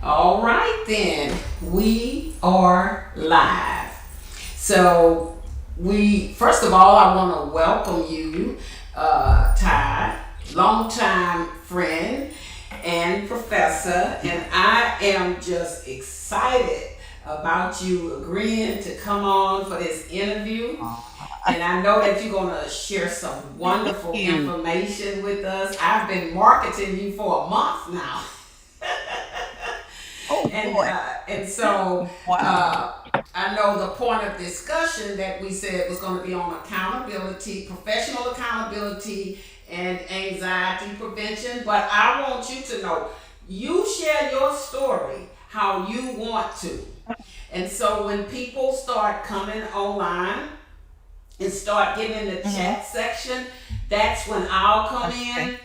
All right, then. We are live. So, first of all, I want to welcome you, Ty, longtime friend and professor, and I am just excited about you agreeing to come on for this interview. And I know that you're going to share some Thank wonderful you. information with us. I've been marketing you for a month now. Oh and boy. uh, and so Wow. uh, I know the point of discussion that we said was going to be on accountability, professional accountability, and anxiety prevention. But I want you to know, you share your story how you want to. And so when people start coming online and start getting in the Hmm. chat section, that's when I'll come Okay. in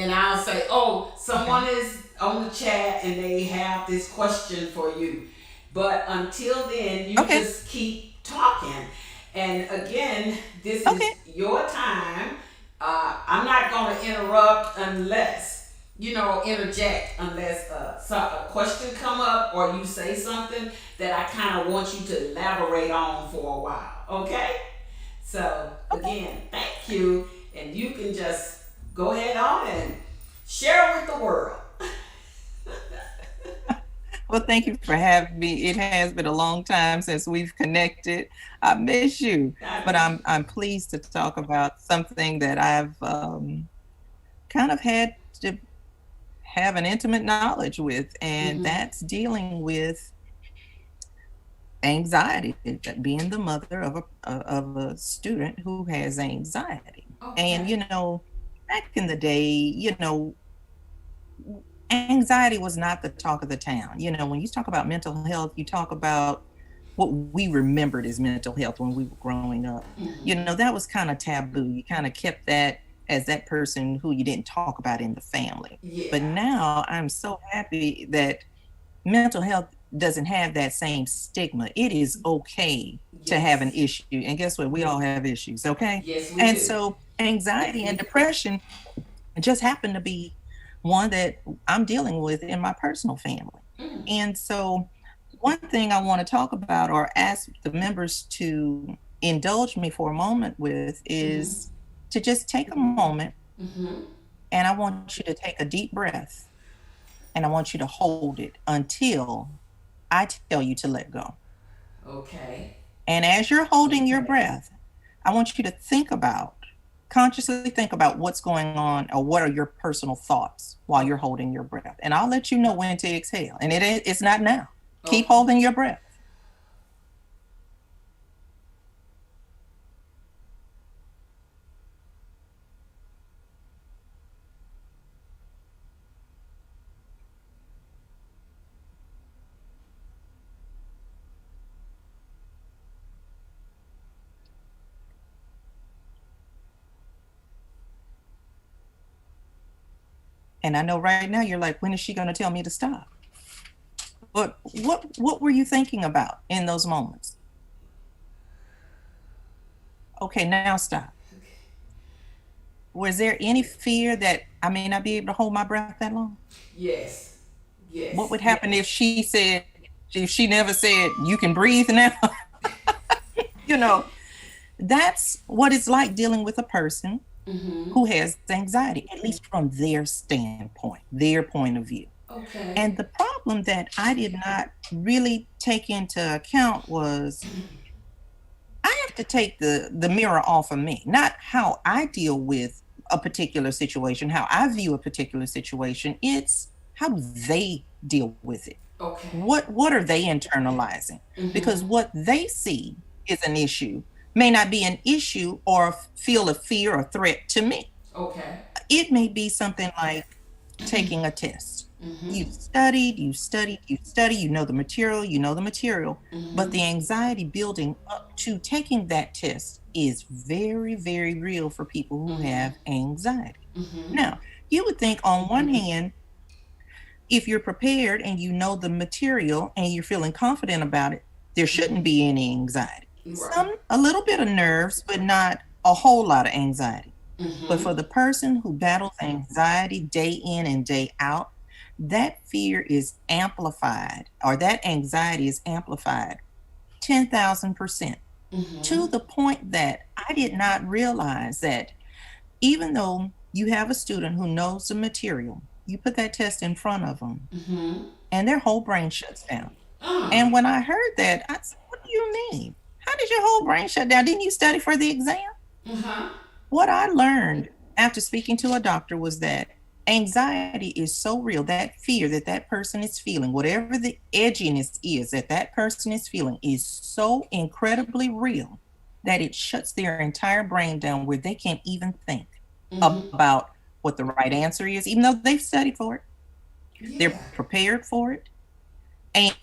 and I'll say, oh, Okay. someone is on the chat and they have this question for you. But until then, you Okay. just keep talking. And again, this Okay. is your time. I'm not going to interrupt unless, interject unless a question come up or you say something that I kind of want you to elaborate on for a while. Okay? So Okay. again, thank you, and you can just go ahead on and share with the world. Well, thank you for having me. It has been a long time since we've connected. I miss you, I but miss I'm pleased to talk about something that I've kind of had to have an intimate knowledge with, you. and Mm-hmm. that's dealing with anxiety, being the mother of a student who has anxiety. And Okay. back in the day, anxiety was not the talk of the town. When you talk about mental health, you talk about what we remembered as mental health when we were growing up. Mm-hmm. That was kind of taboo. You kind of kept that as that person who you didn't talk about in the family. But Yeah. now I'm so happy that mental health doesn't have that same stigma. It is okay to have an Yes. issue. And guess what? We all have issues, okay? Yes, we And do. so anxiety and depression just happen to be one that I'm dealing with in my personal family. Mm. And so, one thing I want to talk about or ask the members to indulge me for a moment with Mm-hmm. is to just take a moment, Mm-hmm. and I want you to take a deep breath, and I want you to hold it until I tell you to let go. Okay. And as you're holding your breath, I want you to consciously think about what's going on or what are your personal thoughts while Oh, you're holding your breath. And I'll let you know when to exhale. And it's not now. Keep okay. holding your breath. And I know right now you're like, when is she going to tell me to stop? But what were you thinking about in those moments? Okay, now stop. Was there any fear that I may not be able to hold my breath that long? Yes. What Yes. would happen if she never said, you can breathe now? you know, that's what it's like dealing with a person Mm-hmm. who has anxiety, at least from their standpoint, their point of view. Okay. And the problem that I did not really take into account was I have to take the mirror off of me, not how I deal with a particular situation, how I view a particular situation. It's how do they deal with it? Okay. What are they internalizing? Mm-hmm. Because what they see is an issue may not be an issue or feel a fear or threat to me. Okay. It may be something like taking a test. Mm-hmm. You study, you know the material, but Mm-hmm. the anxiety building up to taking that test is very, very real for people who Mm-hmm. have anxiety. Mm-hmm. Now, you would think on one hand, if you're prepared and you know the material and you're feeling confident about it, there shouldn't be any anxiety. Right. A little bit of nerves, but not a whole lot of anxiety. But Mm-hmm. for the person who battles anxiety day in and day out, that fear is amplified, or that anxiety is amplified 10,000%, to the point that I did not realize that even though you have a student who knows the material, you put that test in front of them and their whole brain shuts down. And when I heard that, I said, what do you mean? How did your whole brain shut down? Didn't you study for the exam? What I learned after speaking to a doctor was that anxiety is so real, that fear that that person is feeling, whatever the edginess is that that person is feeling, is so incredibly real that it shuts their entire brain down where they can't even think about what the right answer is, even though they've studied for it. They're prepared for it.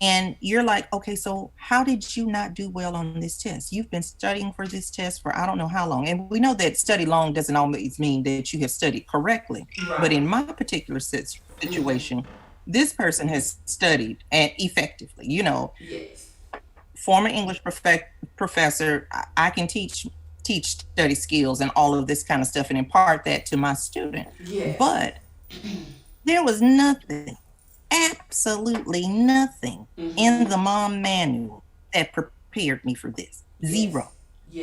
And you're like, okay, so how did you not do well on this test? You've been studying for this test for I don't know how long. And we know that study long doesn't always mean that you have studied correctly. But in my particular situation, this person has studied and effectively, former English professor, I can teach study skills and all of this kind of stuff and impart that to my student. But there was nothing, absolutely nothing in the mom manual that prepared me for this. Zero.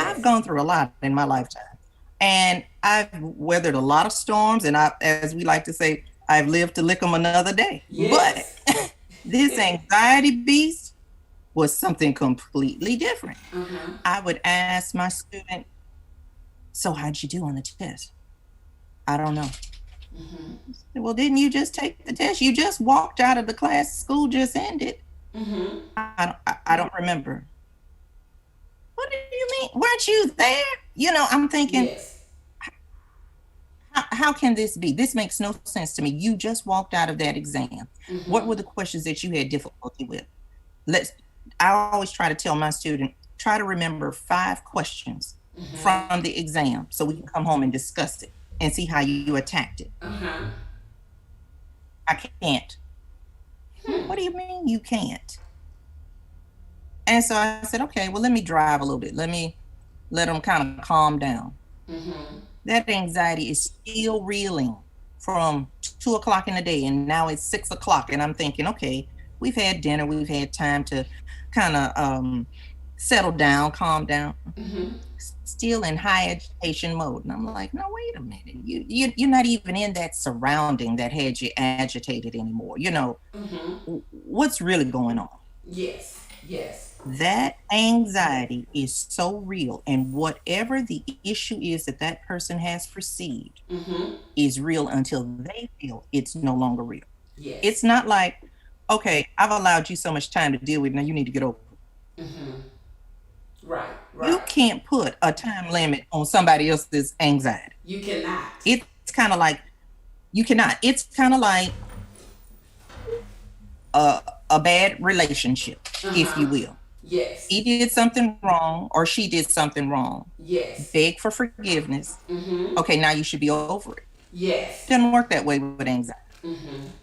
I've gone through a lot in my lifetime, and I've weathered a lot of storms, and as we like to say, I've lived to lick them another day. But this anxiety beast was something completely different. I would ask my student, so how'd you do on the test? I don't know. Well, didn't you just take the test? You just walked out of the class. School just ended. I don't remember. What do you mean? Weren't you there? I'm thinking, how can this be? This makes no sense to me. You just walked out of that exam. What were the questions that you had difficulty with? I always try to tell my student, try to remember 5 questions from the exam so we can come home and discuss it and see how you attacked it. I can't. What do you mean you can't? And so I said, okay, well, let me drive a little bit. Let them kind of calm down. That anxiety is still reeling from 2 o'clock in the day, and now it's 6 o'clock, and I'm thinking, okay, we've had dinner, we've had time to kind of settle down, calm down. Still in high agitation mode. And I'm like, no, wait a minute. You're not even in that surrounding that had you agitated anymore. What's really going on? Yes. That anxiety is so real. And whatever the issue is that that person has perceived is real until they feel it's no longer real. It's not like, okay, I've allowed you so much time to deal with it, now you need to get over it. Right. You can't put a time limit on somebody else's anxiety. You cannot. It's kind of like, you cannot. It's kind of like a bad relationship, if you will. He did something wrong or she did something wrong. Beg for forgiveness. Okay, now you should be over it. It doesn't work that way with anxiety.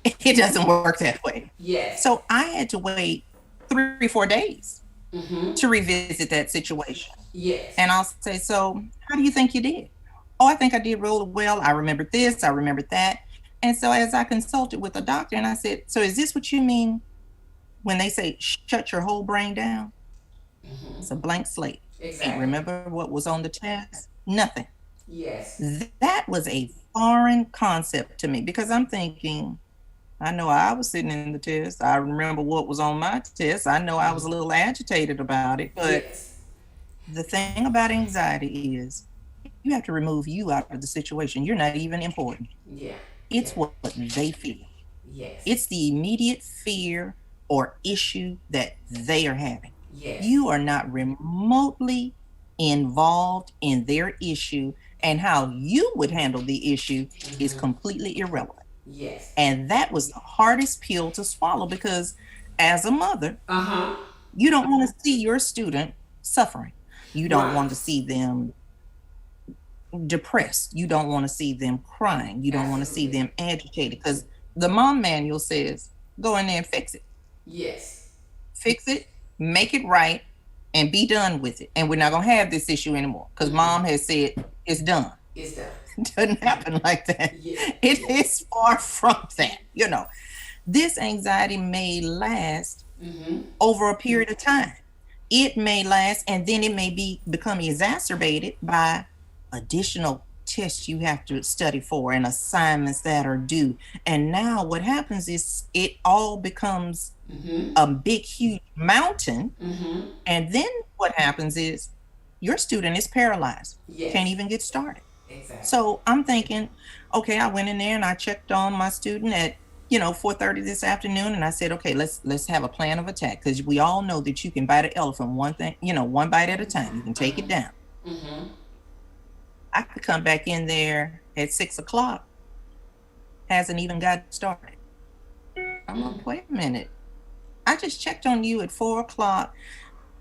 It doesn't work that way. So I had to wait 3 or 4 days to revisit that situation. And I'll say, so how do you think you did? Oh, I think I did really well. I remembered this, I remembered that. And so as I consulted with the doctor and I said, so is this what you mean when they say shut your whole brain down? It's a blank slate. Can't remember what was on the test, nothing. That was a foreign concept to me because I'm thinking, I know I was sitting in the test. I remember what was on my test. I know I was a little agitated about it. But the thing about anxiety is you have to remove you out of the situation. You're not even important. It's what they feel. It's the immediate fear or issue that they are having. You are not remotely involved in their issue, and how you would handle the issue is completely irrelevant. And that was the hardest pill to swallow because as a mother, you don't want to see your student suffering. You don't want to see them depressed. You don't want to see them crying. You don't want to see them agitated because the mom manual says, go in there and fix it. Fix it, make it right, and be done with it. And we're not going to have this issue anymore because mom has said it's done. It doesn't happen like that. It is far from that, This anxiety may last Mm-hmm. over a period of time. It may last, and then it may become exacerbated by additional tests you have to study for and assignments that are due. And now what happens is it all becomes Mm-hmm. a big, huge mountain. Mm-hmm. And then what happens is your student is paralyzed, can't Yes. even get started. Exactly. So I'm thinking, okay, I went in there and I checked on my student at 4:30 this afternoon, and I said, okay, let's have a plan of attack, because we all know that you can bite an elephant one bite at a time. You can take it down. Mm-hmm. I could come back in there at 6 o'clock, hasn't even got started. I'm like, wait a minute. I just checked on you at 4 o'clock.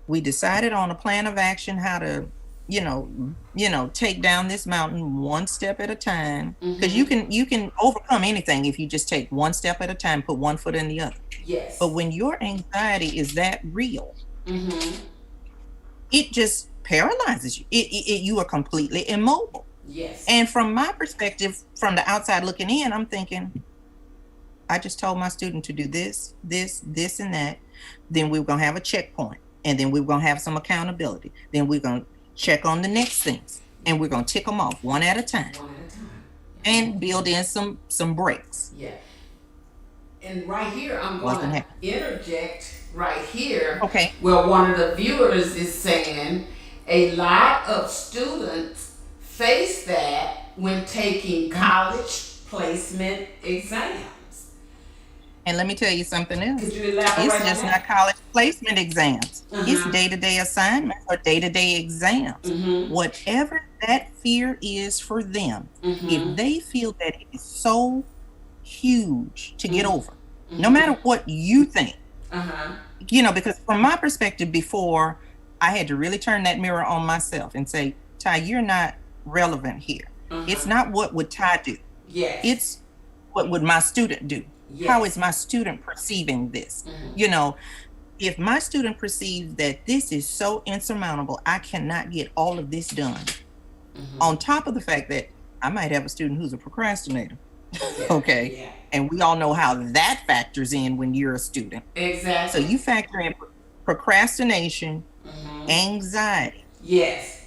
We decided on a plan of action, how to take down this mountain one step at a time, because you Mm-hmm. can overcome anything if you just take one step at a time, put one foot in the other. But Yes. when your anxiety is that real, Mm-hmm. it just paralyzes you. You are completely immobile. Yes. And from my perspective, from the outside looking in, I'm thinking, I just told my student to do this, and that. Then we're going to have a checkpoint. And then we're going to have some accountability. Then we're going to check on the next things. And we're going to tick them off one at a time One at a time. and build in some breaks. Yeah. And right here, I'm going Wasn't to happening. interject right here. Okay. Well, one of the viewers is saying a lot of students face that when taking college placement exams. And let me tell you something else. Could you elaborate It's on just that? not college placement exams. It's Uh-huh. day-to-day assignments or day-to-day exams. Mm-hmm. Whatever that fear is for them, Mm-hmm. if they feel that it is so huge to get Mhm. over, no matter what you think, Uh-huh. because from my perspective before, I had to really turn that mirror on myself and say, Ty, you're not relevant here. Uh-huh. It's not what would Ty do. Yes. It's what would my student do? Yes. How is my student perceiving this? Mhm. If my student perceives that this is so insurmountable, I cannot get all of this done. Mhm. On top of the fact that I might have a student who's a procrastinator. Yeah. Okay. Yeah. And we all know how that factors in when you're a student. So Exactly. you factor in procrastination, Mhm. anxiety. Yes.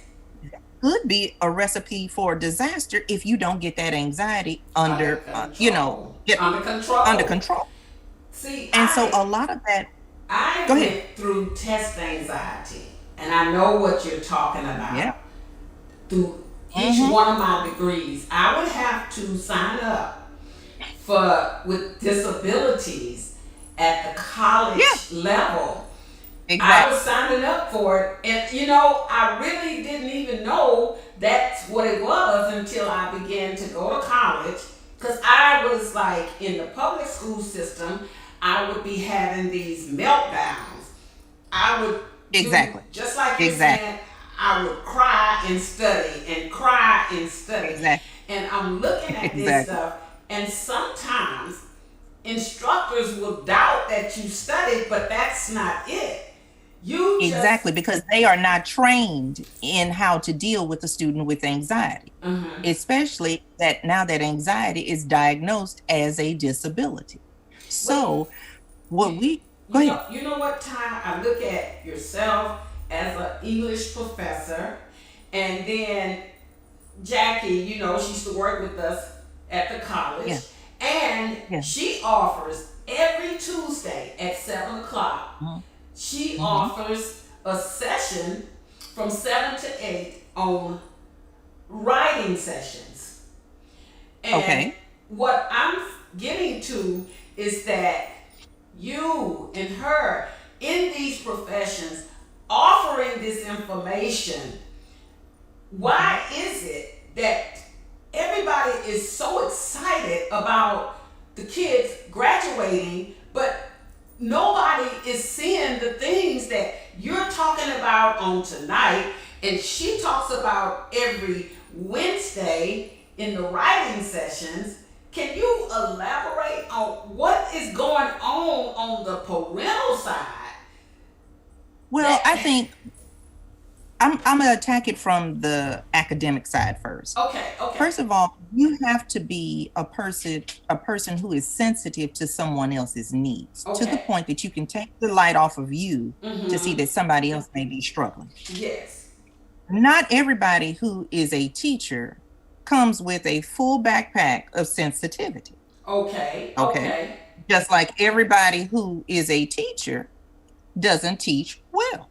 Could be a recipe for disaster if you don't get that anxiety under control. get Under control. under control. See, And so a lot of that, I go went ahead. through test anxiety, and I know what you're talking about. Yeah. Through each Mhm. one of my degrees, I would have to sign up with disabilities at the college Yeah. level. I Exactly. was signing up for it, and I really didn't even know that's what it was until I began to go to college. Because I was like in the public school system, I would be having these meltdowns. I would do, Exactly. just like you're Exactly. saying, I would cry and study and cry and study. Exactly. And I'm looking at this Exactly. stuff, and sometimes instructors will doubt that you studied, but that's not it. You just Exactly, because they are not trained in how to deal with a student with anxiety, Mhm. especially that now that anxiety is diagnosed as a disability. So, what You, we go ahead. you know what, Ty? I look at yourself as an English professor, and then Jackie, she used to work with us at the college, Yeah, and yeah. she offers every Tuesday at 7 o'clock. Mhm, She mhm. offers a session from 7 to 8 on writing sessions. And Okay. what I'm getting to is that you and her in these professions offering this information, why is it that everybody is so excited about the kids graduating, but nobody is seeing the things that you're talking about on tonight, and she talks about every Wednesday in the writing sessions? Can you elaborate on what is going on the parental side? Well, That I think I'm gonna attack it from the academic side first. Okay, okay, First of all, you have to be a person who is sensitive to someone else's needs to the okay. point that you can take the light off of you to see Mm-hmm. that somebody else may be struggling. Yes. Not everybody who is a teacher comes with a full backpack of sensitivity. Okay, Okay. okay, Just like everybody who is a teacher doesn't teach well.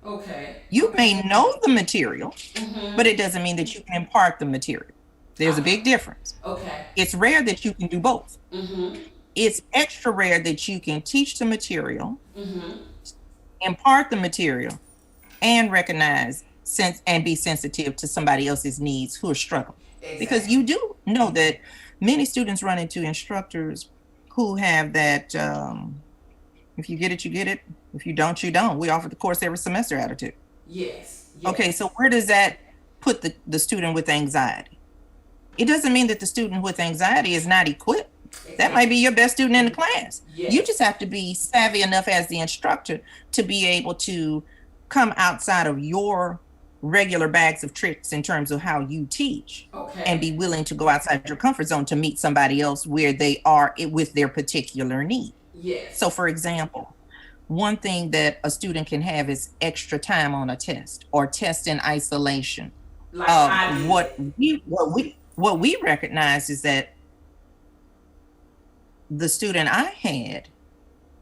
okay, You okay. may know the material, but Mm-hmm. it doesn't mean that you can impart the material. There's a Uh, big difference. okay. It's rare that you can do both. Mm-hmm. It's extra rare that you can teach the material, Mm-hmm. impart the material, and recognize sense and be sensitive to somebody else's needs who are struggling. Because Exactly. you do know that many students run into instructors who have that if you get it, you get it. If you don't, you don't. We offer the course every semester attitude. Yes. Okay, so Yes. where does that put the student with anxiety? It doesn't mean that the student with anxiety is not equipped. That might be Exactly. your best student in the class. You just Yes. have to be savvy enough as the instructor to be able to come outside of your regular bags of tricks in terms of how you teach and Okay. be willing to go outside your comfort zone to meet somebody else where they are with their particular need. So, Yes. for example, one thing that a student can have is extra time on a test or test in isolation. Like I What did. we recognize is that the student I had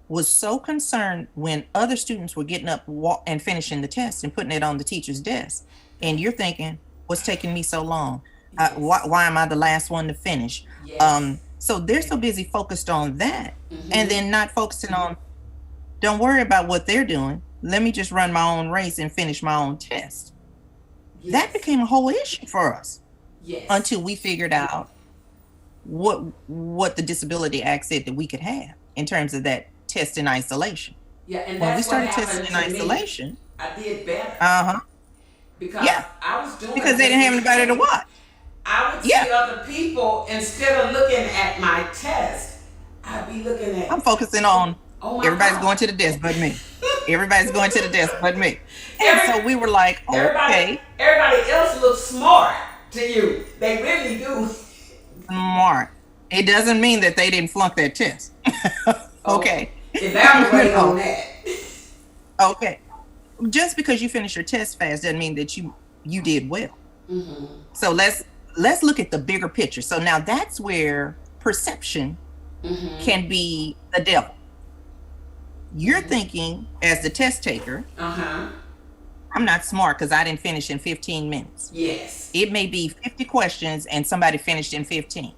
was so concerned when other students were getting up and finishing the test and putting it on the teacher's desk, and you're thinking, "What's taking me so long? Why, Yes. why am I the last one to finish?" Yes. So they're so busy focused on that, and Mm-hmm. then not focusing on, don't worry about what they're doing. Let me just run my own race and finish my own test. That Yes. became a whole issue for us Yes. until we figured out what the disability act said that we could have in terms of that test in isolation. Yeah, and When we that's what started testing happened in to me. isolation, I did better uh-huh, because yeah, I was doing because they just didn't have what you anybody to said. watch. I would Yeah, see other people instead of looking at my test. I'd be looking I'm at, focusing on oh my everybody's God. going to the desk but me. Everybody's going to the desk but me. And Every so we were like, everybody okay, everybody else looks smart to you. They really do. smart. It doesn't mean that they didn't flunk that test. Okay. Okay. You Elaborate on know, that. okay. Just because you finish your test fast doesn't mean that you did well. Mm-hmm. So let's look at the bigger picture. So now that's where perception Mm-hmm. can be the devil. You're Mm-hmm. thinking as the test taker, Uh-huh. I'm not smart because I didn't finish in 15 minutes. Yes. It may be 50 questions and somebody finished in 15.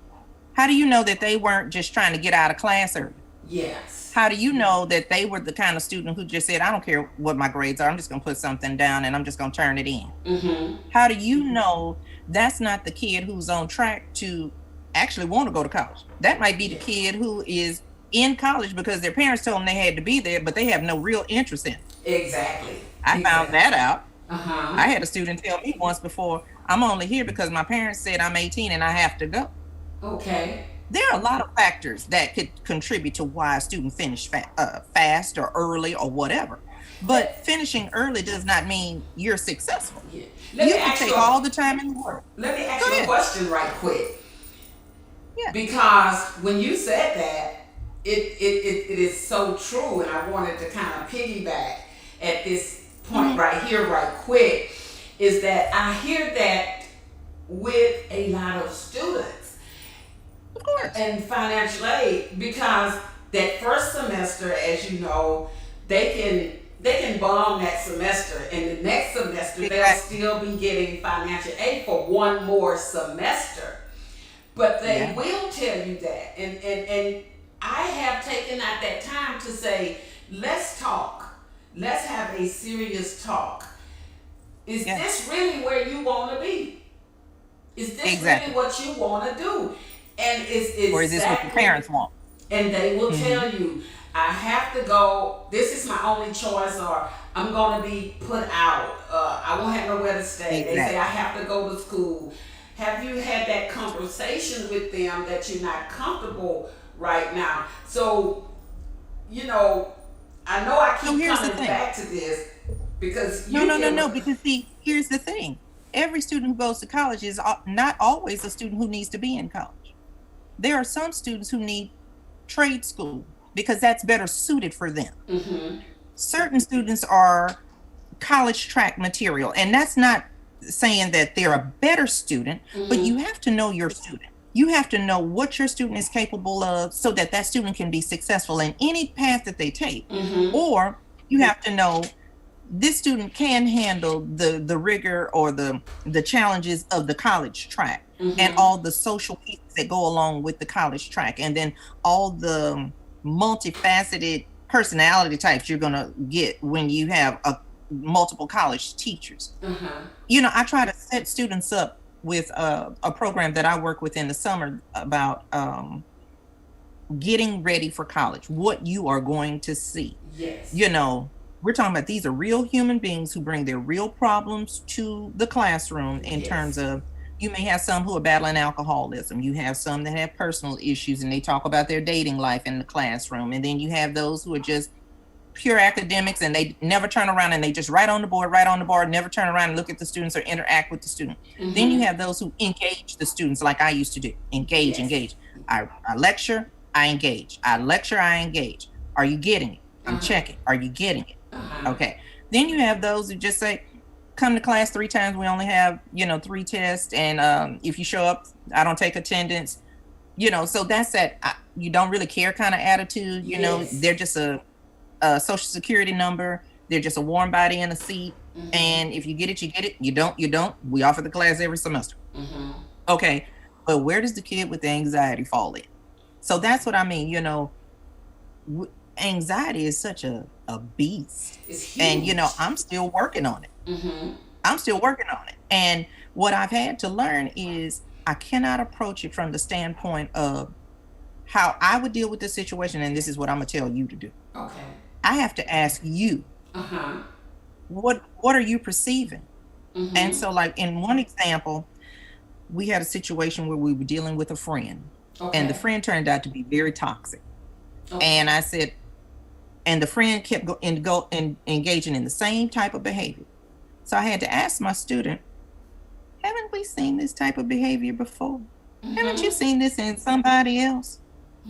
How do you know that they weren't just trying to get out of class early? Yes. How do you know that they were the kind of student who just said, I don't care what my grades are, I'm just going to put something down and I'm just going to turn it in? Mm-hmm. How do you know that's not the kid who's on track to actually want to go to college? That might be the Yeah. kid who is in college because their parents told them they had to be there, but they have no real interest in it. Exactly. I found Exactly. that out. Uh-huh. I had a student tell me once before, I'm only here because my parents said I'm 18 and I have to go. Okay. There are a lot of factors that could contribute to why a student finished fast or early or whatever. But Let, finishing early does not mean you're successful. yeah. You can take all the time in the world. Let me Go ask you a ahead. question right quick. Yeah. Because when you said that, it is so true, and I wanted to kind of piggyback at this point Hmm. right here, right quick, is that I hear that with a lot of students Of course. in financial aid because that first semester, as you know, they can bomb that semester, and the next semester they'll Exactly. still be getting financial aid for one more semester. But they Yeah. will tell you that. And I have taken out that time to say, let's talk. Let's have a serious talk. Is Yeah. this really where you want to be? Is this really Exactly. what you want to do? And it's Or is this what your exactly, parents want? and they will Hmm. tell you, I have to go, this is my only choice, or I'm going to be put out. I won't have nowhere to stay. They say I Exactly. have to go to school. Have you had that conversation with them that you're not comfortable right now? So, you know, I know I So keep here's the coming thing. back to this. Because No, you no, no, give no. a, Because see, here's the thing: every student who goes to college is not always a student who needs to be in college. There are some students who need trade school because that's better suited for them. Certain students are college track material, and that's not saying that they're a better student, but you have to know your student. You have to know what your student is capable of so that that student can be successful in any path that they take. Or you have to know this student can handle the rigor or the challenges of the college track and all the social pieces that go along with the college track, and then all the multifaceted personality types you're going to get when you have multiple college teachers. You know, I try to set students up with a program that I work with in the summer about getting ready for college, what you are going to see. yes. You know, we're talking about these are real human beings who bring their real problems to the classroom in Yes. terms of, you may have some who are battling alcoholism. You have some that have personal issues and they talk about their dating life in the classroom. And then you have those who are just pure academics and they never turn around and they just write on the board, never turn around and look at the students or interact with the student. Then you have those who engage the students like I used to do. Yes. Engage. I lecture, I engage. I lecture, I engage. Are you getting it? I'm checking. Are you getting it? Okay. Then you have those who just say, come to class 3 times. We only have, 3 tests. And if you show up, I don't take attendance. So that's that you don't really care kind of attitude. Yes. They're just a social security number. They're just a warm body in a seat. And if you get it, you get it. You don't. We offer the class every semester. Okay. But where does the kid with the anxiety fall in? So that's what I mean. Anxiety is such a beast. It's huge. And, I'm still working on it. I'm still working on it. And what I've had to learn is I cannot approach it from the standpoint of how I would deal with this situation. And this is what I'm going to tell you to do. Okay. I have to ask you, what are you perceiving? And so, like in one example, we had a situation where we were dealing with a friend, and the friend turned out to be very toxic. And I said, and the friend kept engaging in the same type of behavior. So I had to ask my student, haven't we seen this type of behavior before? Haven't you seen this in somebody else?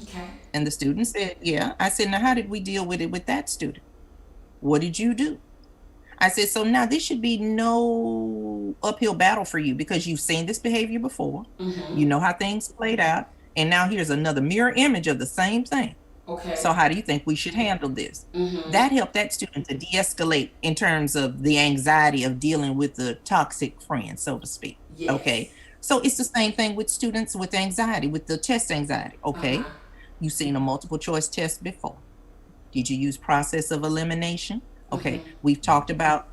Okay. And the student said, yeah. I said, now how did we deal with it with that student? What did you do? I said, so now this should be no uphill battle for you because you've seen this behavior before. You know how things played out. And now here's another mirror image of the same thing. Okay. So how do you think we should handle this? That helped that student to de-escalate in terms of the anxiety of dealing with the toxic friend, so to speak. Yes. Okay. So it's the same thing with students with anxiety, with the test anxiety. Okay. You've seen a multiple choice test before. Did you use process of elimination? Okay. We've talked about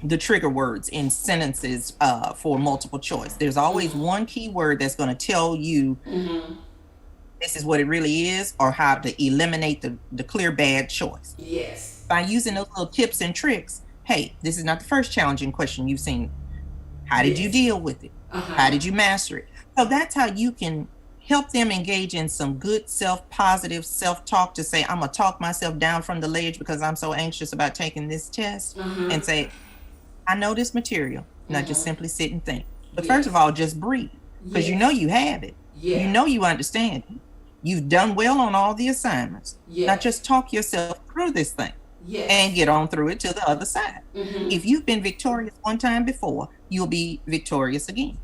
the trigger words in sentences for multiple choice. There's always one key word that's going to tell you this is what it really is, or how to eliminate the clear bad choice. Yes. By using those little tips and tricks, hey, this is not the first challenging question you've seen. How did you deal with it? How did you master it? So that's how you can help them engage in some good positive self-talk to say, I'm going to talk myself down from the ledge because I'm so anxious about taking this test, and say, I know this material. Now just simply sit and think. But first of all, just breathe, because you know you have it. Yeah. You know you understand it. You've done well on all the assignments. Now just talk yourself through this thing and get on through it to the other side. If you've been victorious one time before, you'll be victorious again.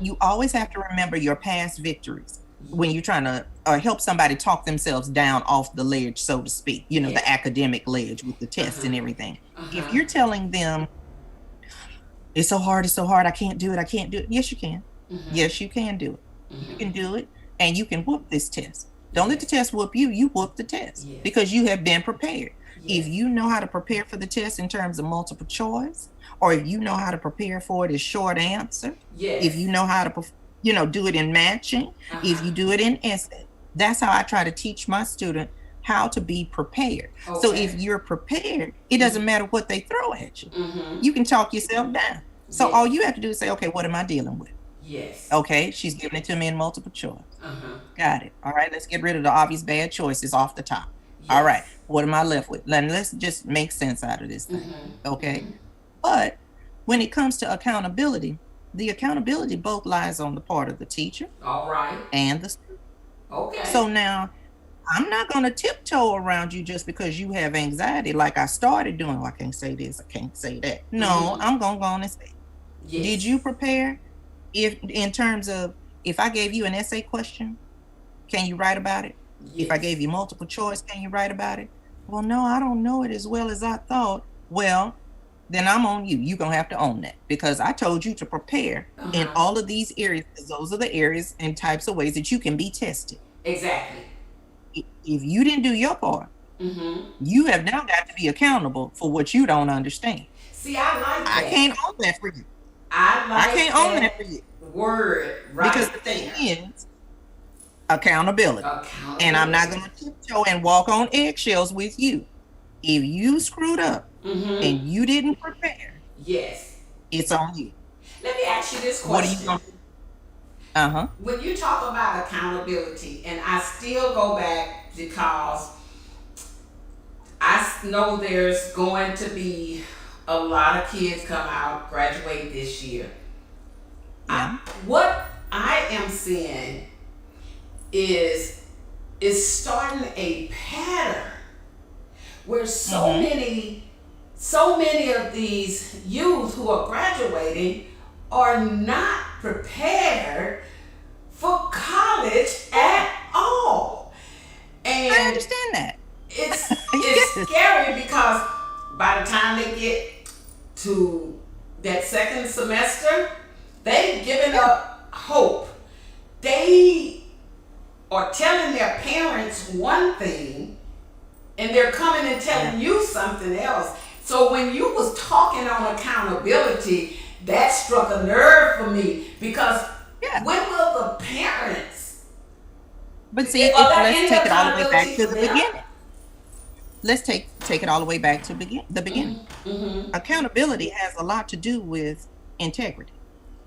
You always have to remember your past victories when you're trying to help somebody talk themselves down off the ledge, so to speak, the academic ledge with the tests and everything. If you're telling them, it's so hard, I can't do it. Yes, you can. Yes, you can do it. You can do it, and you can whoop this test. Don't let the test whoop you. You whoop the test because you have been prepared. If you know how to prepare for the test in terms of multiple choice, or if you know how to prepare for it as short answer, if you know how to, do it in matching, if you do it in essay, that's how I try to teach my student how to be prepared. So if you're prepared, it doesn't matter what they throw at you. You can talk yourself down. So all you have to do is say, okay, what am I dealing with? Yes. Okay, she's giving it to me in multiple choice. Got it. All right, let's get rid of the obvious bad choices off the top. All right, What am I left with? Let's just make sense out of this thing. Okay. Mm-hmm. But when it comes to accountability, the accountability both lies on the part of the teacher All right. and the student. Okay. So now I'm not going to tiptoe around you just because you have anxiety, like I started doing. Oh, I can't say this, I can't say that. No, Mm-hmm. I'm going to go on and say, did Yes. you prepare? If in terms of, if I gave you an essay question, can you write about it? If I gave Yes. you multiple choice, can you write about it? Well, no, I don't know it as well as I thought. Well, then I'm on you. You're going to have to own that because I told you to prepare in Uh-huh. all of these areas because those are the areas and types of ways that you can be tested. Exactly. If you didn't do your part, Mm-hmm. you have now got to be accountable for what you don't understand. See, I like I that. can't own that for you. I I like can't own that that for you word because right the thing there. is accountability. And I'm not going Accountability. to tiptoe and walk on eggshells with you. If you screwed up and Mm-hmm. you didn't prepare, Yes. it's on you. Let me ask you this What are you question. going to do? Uh-huh. When you talk about accountability, and I still go back because know there's going to be a lot of kids come out, graduate this year. Yeah. What I am seeing is starting a pattern where so many of these youth who are graduating are not prepared for college at all. I And understand that. it's scary because by the time they get to that second semester, they've given up hope. They are telling their parents one thing and they're coming and telling you something else. So when you was talking on accountability, that struck a nerve for me because Yeah. when will the parents, But see, are there let's any take it all the way back accountability to for the them? beginning. Let's take it all the way back to the beginning. Mm-hmm. Accountability has a lot to do with integrity.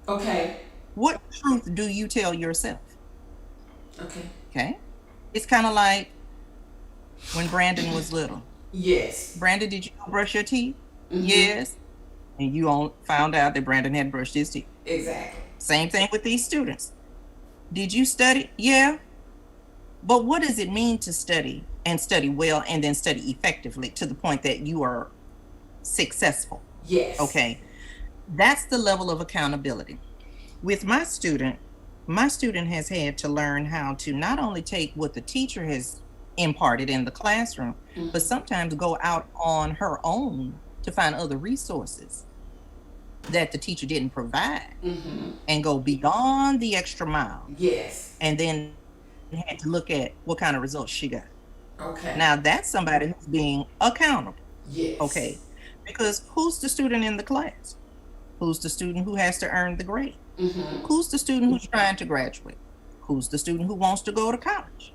Okay. What truth do you tell yourself? Okay. Okay. It's kind of like when Brandon was little. Yes. Brandon, did you go brush your teeth? Mm-hmm. Yes. And you all found out that Brandon had brushed his teeth. Exactly. Same thing with these students. Did you study? Yeah. But what does it mean to study and study well and then study effectively to the point that you are successful? Yes. Okay. That's the level of accountability. With my student has had to learn how to not only take what the teacher has imparted in the classroom, but sometimes go out on her own to find other resources that the teacher didn't provide and go beyond the extra mile. Yes. And then had to look at what kind of results she got. Okay. Now that's somebody who's being accountable. Yes. Okay. Because who's the student in the class? Who's the student who has to earn the grade? Who's the student who's trying to graduate? Who's the student who wants to go to college?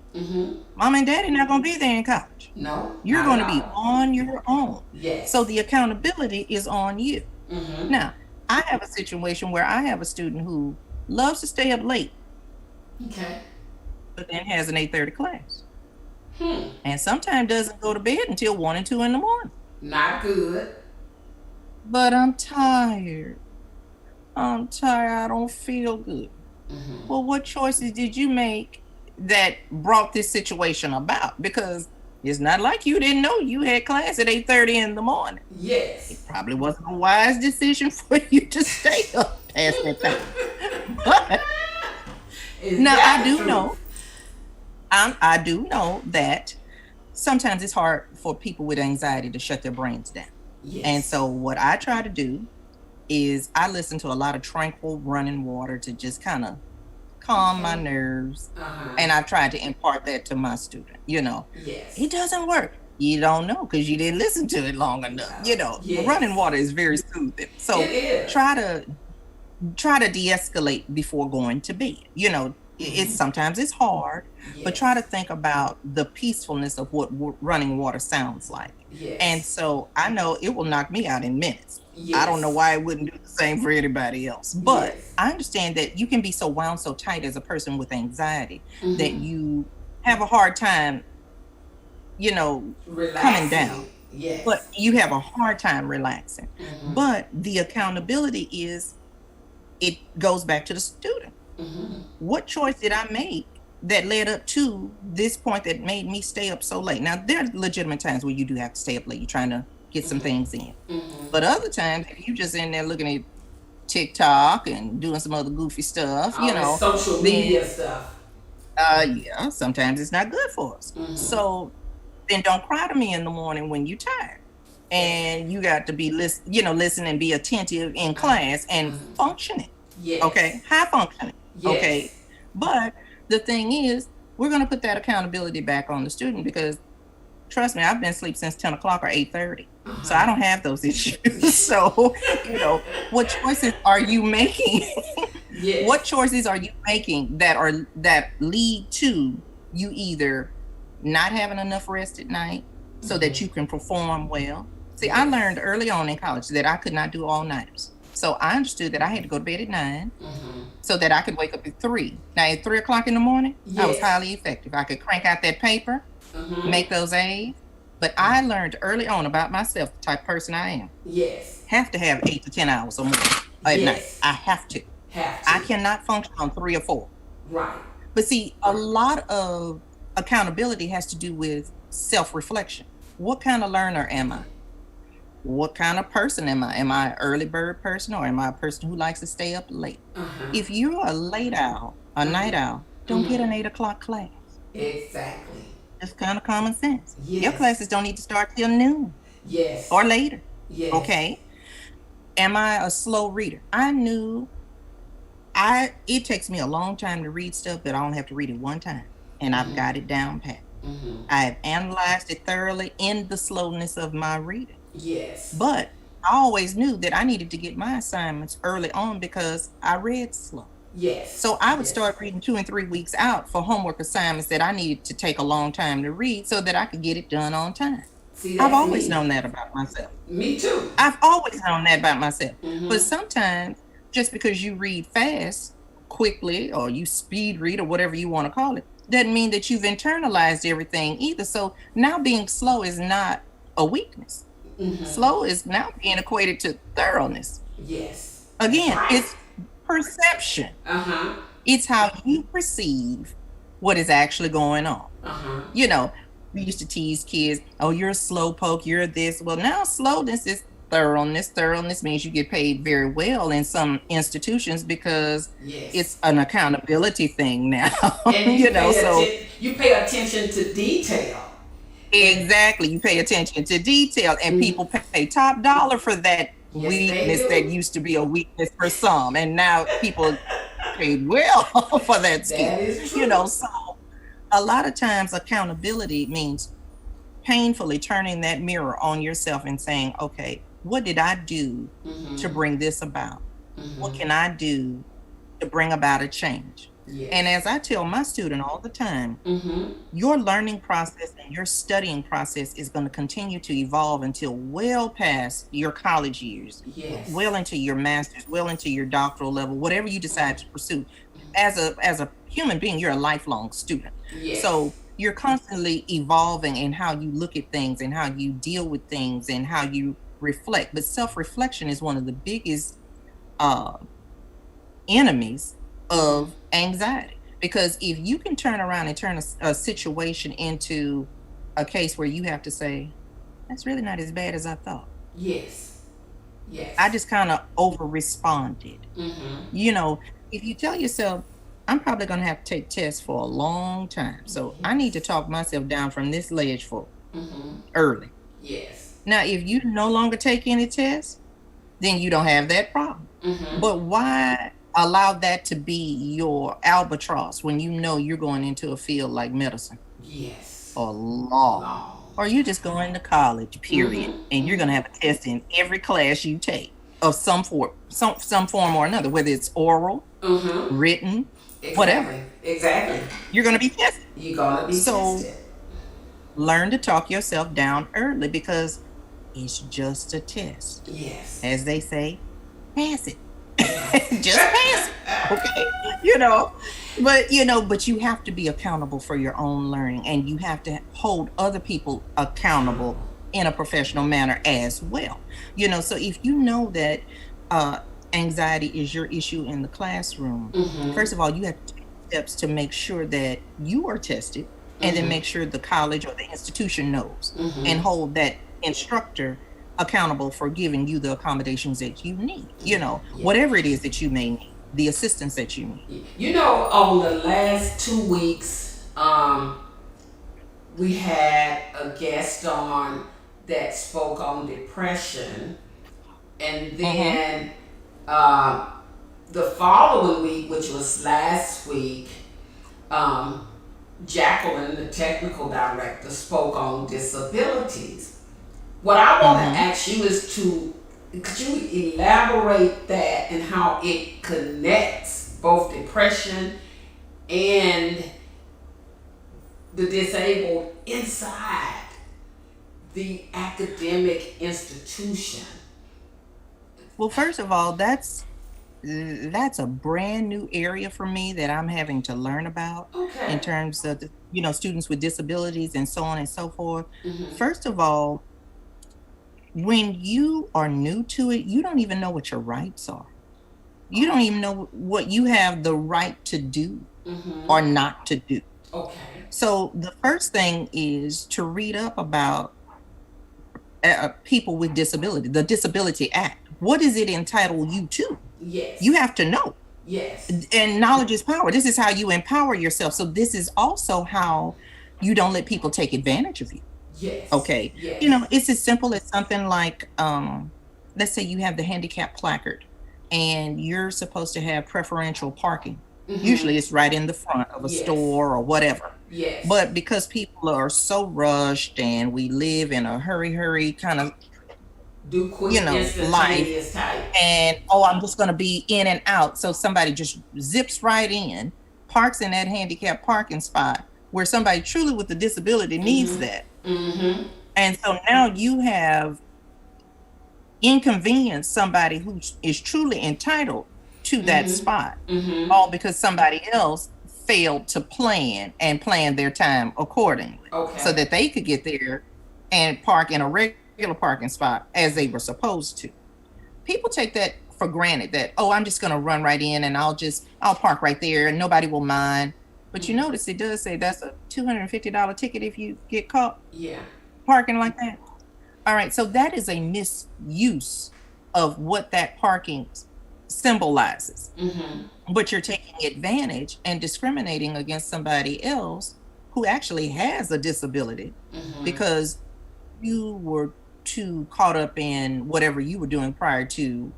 Mom and daddy not going to be there in college. No. You're going to be on your own. Yes. So the accountability is on you. Now, I have a situation where I have a student who loves to stay up late. Okay. But then has an 8:30 class. And sometimes doesn't go to bed until 1 and 2 in the morning. Not good. But I'm tired. I don't feel good. Well, what choices did you make that brought this situation about? Because it's not like you didn't know you had class at 8:30 in the morning. Yes. It probably wasn't a wise decision for you to stay up past that time. But now I do know that sometimes it's hard for people with anxiety to shut their brains down. Yes. And so what I try to do is I listen to a lot of tranquil running water to just kind of calm my nerves. And I've tried to impart that to my student. Yes. It doesn't work. You don't know because you didn't listen to it long enough. Yes. Running water is very soothing. So It is. try to de-escalate before going to bed. It's sometimes it's hard, but try to think about the peacefulness of what running water sounds like. Yes. And so I know it will knock me out in minutes. Yes. I don't know why it wouldn't do the same for anybody else. But Yes. I understand that you can be so wound so tight as a person with anxiety that you have a hard time you know, coming down. Relaxing. But Yes. you have a hard time relaxing. Mm-hmm. But the accountability is, it goes back to the student. Mm-hmm. What choice did I make that led up to this point that made me stay up so late? Now, there are legitimate times where you do have to stay up late. You're trying to get some things in. Mm-hmm. But other times, if you just in there looking at TikTok and doing some other goofy stuff, All this social then media stuff. yeah, sometimes it's not good for us. Mm-hmm. So then don't cry to me in the morning when you're tired. And you got to be listen and be attentive in class and functioning. Yes. Okay, high functioning. Yes. Okay, but the thing is, we're going to put that accountability back on the student, because trust me, I've been asleep since 10 o'clock or 8:30, so I don't have those issues. So what choices are you making? Yes. What choices are you making that lead to you either not having enough rest at night so that you can perform well? See, I learned early on in college that I could not do all-nighters. So I understood that I had to go to bed at 9 so that I could wake up at 3. Now, at 3 o'clock in the morning, I was Yes. highly effective. I could crank out that paper, Mm-hmm. make those A's. But I learned early on about myself, the type of person I am. Yes. Have to have 8 to 10 hours or more at Yes. night. I have to. Have to. I cannot function on 3 or 4. Right. But see, a lot of accountability has to do with self-reflection. What kind of learner am I? What kind of person am I? Am I an early bird person, or am I a person who likes to stay up late? Uh-huh. If you're a late owl, a night owl, don't get an 8 o'clock class. Exactly. It's kind of common sense. Yes. Your classes don't need to start till noon Yes. or later. Yes. Okay. Am I a slow reader? I knew it takes me a long time to read stuff, but I only have to read it one time, and I've got it down pat. Mm-hmm. I've analyzed it thoroughly in the slowness of my reading. Yes. But I always knew that I needed to get my assignments early on because I read slow. Yes. So I would Yes. start reading 2 and 3 weeks out for homework assignments that I needed to take a long time to read so that I could get it done on time. See, I've that's always me. known that about myself. Me too. I've always known that about myself. Mhm. But sometimes, just because you read fast, quickly, or you speed read, or whatever you want to call it, doesn't mean that you've internalized everything either. So now being slow is not a weakness. Mhm. Slow is now being equated to thoroughness. Yes. Again, Right. it's perception. Uh-huh. It's how you perceive what is actually going on. Uh-huh. We used to tease kids, oh, you're a slow poke, you're this. Well, now slowness is thoroughness. Thoroughness means you get paid very well in some institutions because Yes. it's an accountability thing now. And So you pay attention to detail. exactly, you pay attention to detail, and people pay top dollar for that Yes, weakness they do. that used to be a weakness for some, and now people paid well for that skill. That is true. So a lot of times accountability means painfully turning that mirror on yourself and saying, okay, what did I do Mhm. to bring this about? Mhm. What can I do to bring about a change? Yes. And as I tell my student all the time, Mhm. your learning process and your studying process is going to continue to evolve until well past your college years, Yes. well into your master's, well into your doctoral level, whatever you decide to pursue. As a human being, you're a lifelong student. Yes. So you're constantly evolving in how you look at things and how you deal with things and how you reflect. But self-reflection is one of the biggest enemies of anxiety, because if you can turn around and turn a situation into a case where you have to say, that's really not as bad as I thought. Yes. Yes. I just kind of over responded. Mhm. If you tell yourself, I'm probably going to have to take tests for a long time, so I need to talk myself down from this ledge for Mhm. early. Yes. Now, if you no longer take any tests, then you don't have that problem. Mhm. But why allow that to be your albatross when you know you're going into a field like medicine Yes. or law, Long. or you're just going to college, period, and you're going to have a test in every class you take of some form or another, whether it's oral, Mhm. written, Exactly. whatever. Exactly. You're going to be tested. You're gonna be So- tested. Learn to talk yourself down early, because it's just a test. Yes. As they say, pass it. Just pass it. Okay. you know, but you have to be accountable for your own learning, and you have to hold other people accountable in a professional manner as well. So if you know that uh, anxiety is your issue in the classroom, Mm-hmm. first of all, you have to take steps to make sure that you are tested, and then Mm-hmm. make sure the college or the institution knows, and Mm-hmm. hold that instructor accountable for giving you the accommodations that you need, Yeah. whatever it is that you may need, the assistance that you need. On the last 2 weeks, we had a guest on that spoke on depression, and Mm-hmm. then uh, the following week, which was last week, um, Jacqueline, the technical director, spoke on disabilities. What I want to Mm-hmm. ask you is could you elaborate that and how it connects both depression and the disabled inside the academic institution? Well, first of all, that's a brand new area for me that I'm having to learn about, in Okay. terms of students with disabilities and so on and so forth. Mm-hmm. First of all, when you are new to it, you don't even know what your rights are. You don't even know what you have the right to do Mm-hmm. or not to do. Okay. So the first thing is to read up about people with disability, the Disability Act. What does it entitle you to? You Yes. have to know. Yes. And knowledge is power. This is how you empower yourself. So this is also how you don't let people take advantage of you. Yes. Okay. Yes. It's as simple as something like, let's say you have the handicap placard and you're supposed to have preferential parking. Mm-hmm. Usually it's right in the front of a Yes. store or whatever. Yes. But because people are so rushed and we live in a hurry kind of, Do quick, life, instantaneous type. and oh, I'm just going to be in and out. So somebody just zips right in, parks in that handicap parking spot where somebody truly with a disability needs Mm-hmm. that. Mm-hmm. And so now you have inconvenienced somebody who is truly entitled to that Mm-hmm. spot, Mm-hmm. all because somebody else failed to plan their time accordingly so Okay. that they could get there and park in a regular parking spot as they were supposed to. People take that for granted, that, oh, I'm just going to run right in and I'll park right there and nobody will mind. But you Mm-hmm. notice it does say that's a $250 ticket if you get caught Yeah. parking like that. All right, so that is a misuse of what that parking symbolizes. Mm-hmm. But you're taking advantage and discriminating against somebody else who actually has a disability Mm-hmm. because you were too caught up in whatever you were doing prior to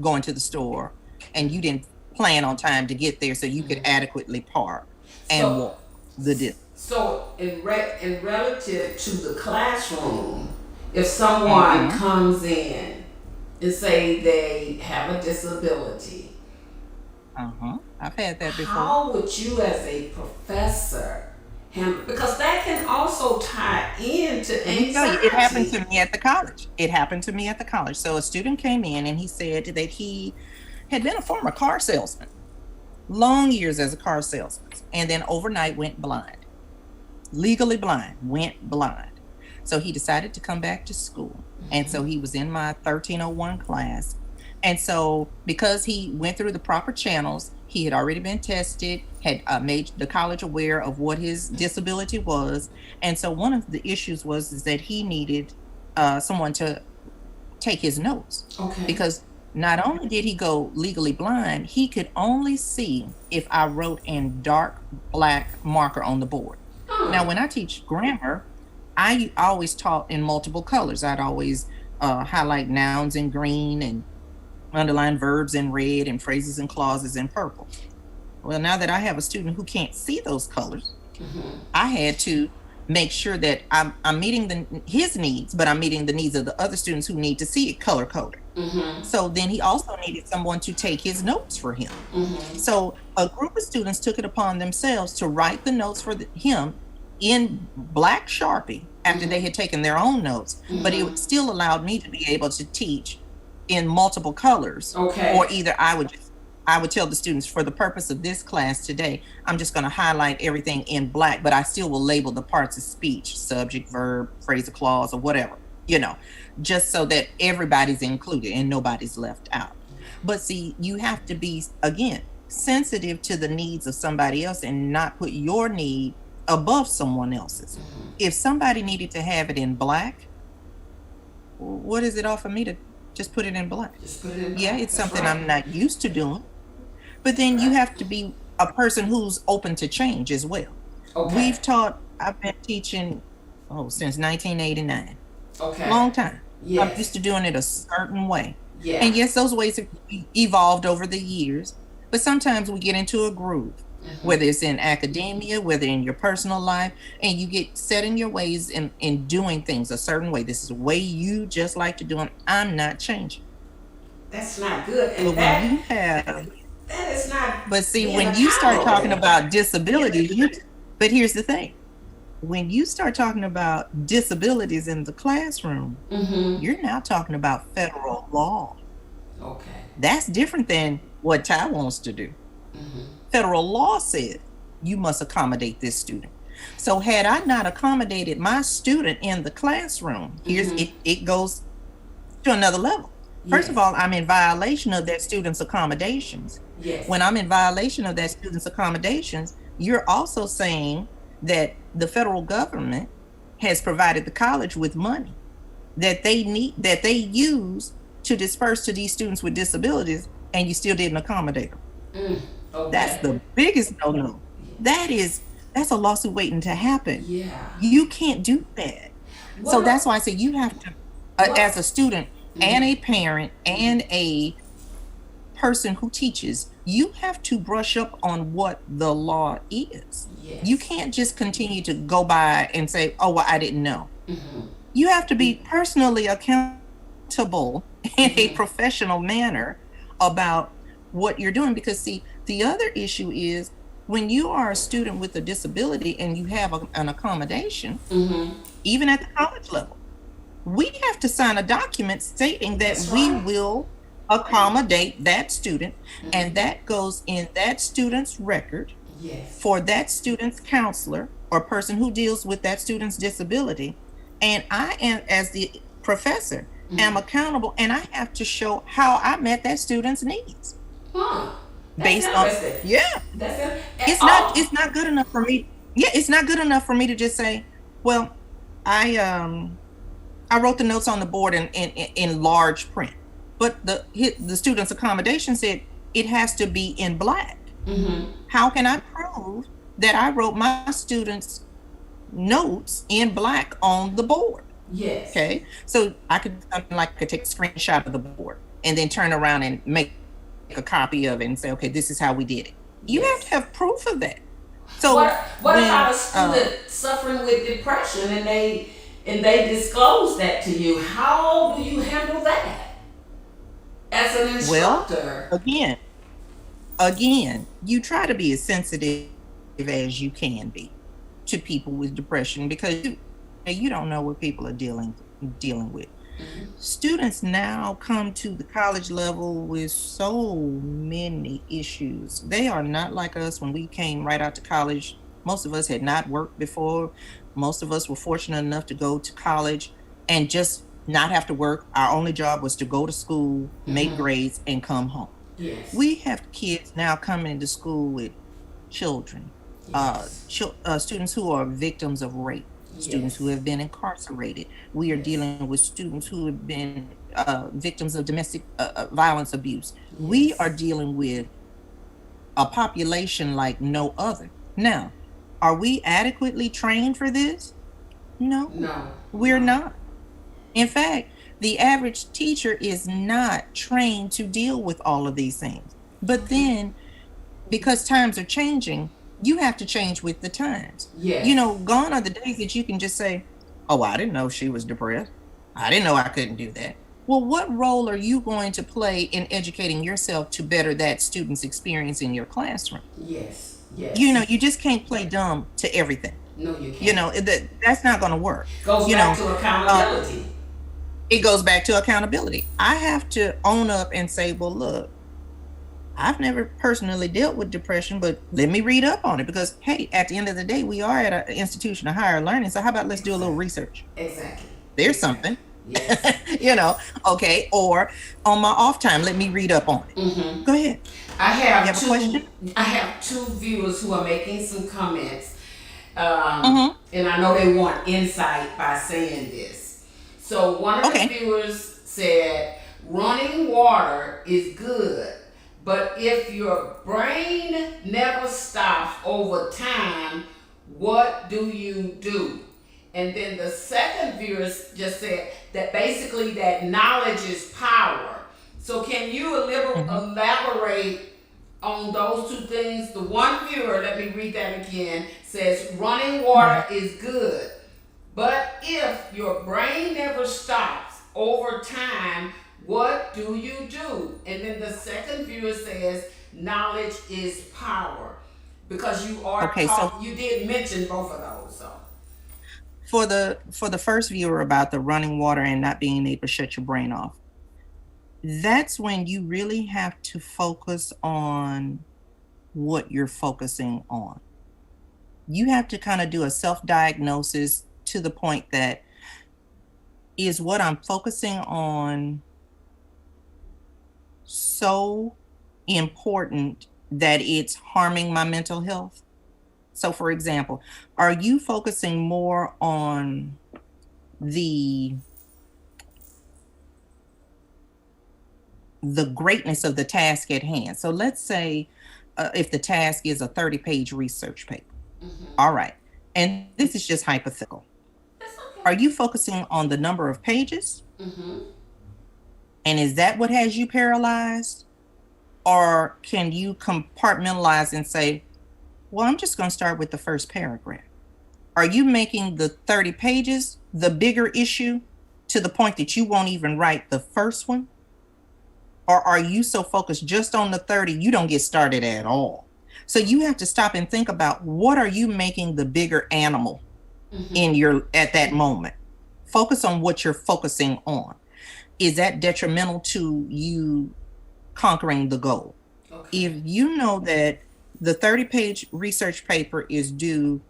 going to the store, and you didn't plan on time to get there so you could Mm-hmm. adequately park and So, walk the distance. in relative to the classroom, if someone Mm-hmm. comes in and say they have a disability, Uh-huh. I've had that before. how would you, as a professor, handle? Because that can also tie into Let me tell you, it happened anxiety. to me at the college. It happened to me at the college. So a student came in and he said that he had been a former car salesman, long years as a car salesman, and then overnight went blind, legally blind, went blind. So he decided to come back to school. And so he was in my 1301 class. And so, because he went through the proper channels, he had already been tested, had made the college aware of what his disability was. And so, one of the issues was is that he needed someone to take his notes, Okay. because not only did he go legally blind, he could only see if I wrote in dark black marker on the board. Now, Huh. when I teach grammar, I always taught in multiple colors. I'd always highlight nouns in green and underline verbs in red and phrases and clauses in purple. Well, now that I have a student who can't see those colors, Mm-hmm. I had to make sure that I'm meeting his needs, but I'm meeting the needs of the other students who need to see it color coded. Mm-hmm. So then he also needed someone to take his notes for him. Mm-hmm. So a group of students took it upon themselves to write the notes for him in black Sharpie after they Mm-hmm. had taken their own notes, but Mm-hmm. it still allowed me to be able to teach in multiple colors, or Okay. either I would just I would tell the students, for the purpose of this class today, I'm just going to highlight everything in black, but I still will label the parts of speech, subject, verb, phrasal clause, or whatever, you know, just so that everybody's included and nobody's left out. But see, you have to be, again, sensitive to the needs of somebody else and not put your need above someone else's. If somebody needed to have it in black, what does it offer me to just put it in black? Just put it in black. Yeah, it's That's something right. I'm not used to doing. But then you have to be a person who's open to change as well. Okay. I've been teaching, since 1989. Okay. Long time. Yes. I'm used to doing it a certain way. Yeah. And yes, those ways have evolved over the years. But sometimes we get into a groove, whether it's in academia, whether in your personal life, and you get set in your ways in doing things a certain way. This is the way you just like to do them. I'm not changing. That's not good. And But that, when you have, that is not. but see, being when you start talking accountable. about disabilities, but here's the thing. When you start talking about disabilities in the classroom, you're now talking about federal law. Okay. That's different than what Ty wants to do. Federal law says you must accommodate this student. So had I not accommodated my student in the classroom, it goes to another level. First of all, I'm in violation of that student's accommodations. Yes. When I'm in violation of that student's accommodations, you're also saying that the federal government has provided the college with money that they use to disperse to these students with disabilities, and you still didn't accommodate them. Okay. That's the biggest no-no. That's a lawsuit waiting to happen. Yeah. You can't do that. So that's why I say you have to, as a student and a parent and a person who teaches, you have to brush up on what the law is. Yes. You can't just continue to go by and say, oh, well, I didn't know. You have to be personally accountable in a professional manner about what you're doing. Because see, the other issue is when you are a student with a disability and you have an accommodation, even at the college level, we have to sign a document stating that we will accommodate that student, and that goes in that student's record for that student's counselor or person who deals with that student's disability. And I am, as the professor, am accountable, and I have to show how I met that student's needs. Based on it's not good enough for me. Yeah, it's not good enough for me to just say, well, I wrote the notes on the board in large print, but the student's accommodation said it has to be in black. How can I prove that I wrote my students' notes in black on the board? Yes. Okay, so I could take a screenshot of the board and then turn around and make a copy of it and say, okay, this is how we did it. You have to have proof of that. So what about a student suffering with depression and they disclose that to you? How do you handle that as an instructor? Well, again, you try to be as sensitive as you can be to people with depression, because you don't know what people are dealing with. Students now come to the college level with so many issues. They are not like us when we came right out to college. Most of us had not worked before. Most of us were fortunate enough to go to college and just not have to work. Our only job was to go to school, make grades, and come home. Yes. We have kids now coming into school with children, students who are victims of rape, students who have been incarcerated. We are dealing with students who have been victims of domestic violence abuse. We are dealing with a population like no other. Now, are we adequately trained for this? No, we're not. In fact, the average teacher is not trained to deal with all of these things. But then, because times are changing, you have to change with the times. Yes. Gone are the days that you can just say, oh, I didn't know she was depressed. I didn't know I couldn't do that. Well, what role are you going to play in educating yourself to better that student's experience in your classroom? Yes. You just can't play dumb to everything. No, you can't. That's not going to work. Goes back to accountability. It goes back to accountability. I have to own up and say, well, look, I've never personally dealt with depression, but let me read up on it because, hey, at the end of the day, we are at an institution of higher learning. So how about let's do a little Exactly. research? Exactly. There's Exactly. something, Yes. you know, okay. Or on my off time, let me read up on it. Mm-hmm. Go ahead. I You have have a question? two. I have two viewers who are making some comments, Mm-hmm. and I know they want insight by saying this. So one of the Okay. viewers said, "Running water is good, but if your brain never stops over time, what do you do?" And then the second viewer just said that basically that knowledge is power. So can you Mm-hmm. elaborate on those two things? The one viewer, let me read that again, says running water Right. is good, but if your brain never stops over time, what do you do? And then the second viewer says knowledge is power. Because Okay. So you did mention both of those. So for the first viewer about the running water and not being able to shut your brain off, that's when you really have to focus on what you're focusing on. You have to kind of do a self-diagnosis to the point that is what I'm focusing on so important that it's harming my mental health? So, for example, are you focusing more on the the greatness of the task at hand? So, let's say if the task is a 30-page research paper. All right. And this is just hypothetical. that's okay. Are you focusing on the number of pages? Mm-hmm. And is that what has you paralyzed? Or can you compartmentalize and say, well, I'm just going to start with the first paragraph? Are you making the 30 pages the bigger issue to the point that you won't even write the first one? Or are you so focused just on the 30, you don't get started at all? So you have to stop and think about what are you making the bigger animal Mm-hmm. in your at that moment. Focus on what you're focusing on. Is that detrimental to you conquering the goal? Okay. If you know that the 30-page research paper is due,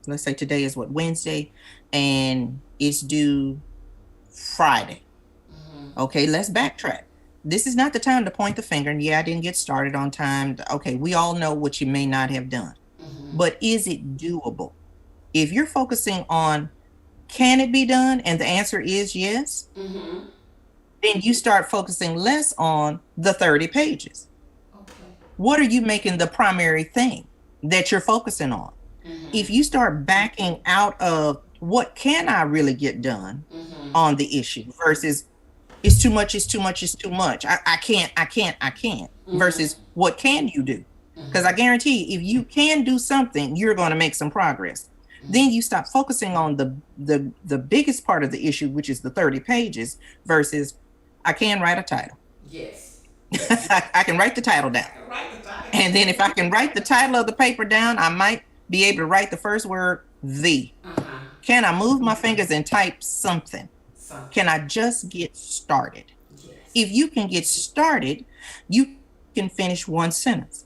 let's say today is what, Wednesday, and it's due Friday. Mm-hmm. Okay, let's backtrack. This is not the time to point the finger and, yeah, I didn't get started on time. Okay, we all know what you may not have done, Mm-hmm. but is it doable? If you're focusing on can it be done and the answer is yes, Mm-hmm. then you start focusing less on the 30 pages. Okay. What are you making the primary thing that you're focusing on? Mm-hmm. If you start backing out of what can I really get done Mm-hmm. on the issue versus it's too much, it's too much, it's too much. I can't, Mm-hmm. versus what can you do? Because I Mm-hmm. guarantee if you can do something, you're going to make some progress. Then you stop focusing on the biggest part of the issue, which is the 30 pages, versus I can write a title. Yes. Yes. I can write the title down. I can write the title. And then if I can write the title of the paper down, I might be able to write the first word, the. Uh-huh. Can I move my fingers and type something? Something. Can I just get started? Yes. If you can get started, you can finish one sentence.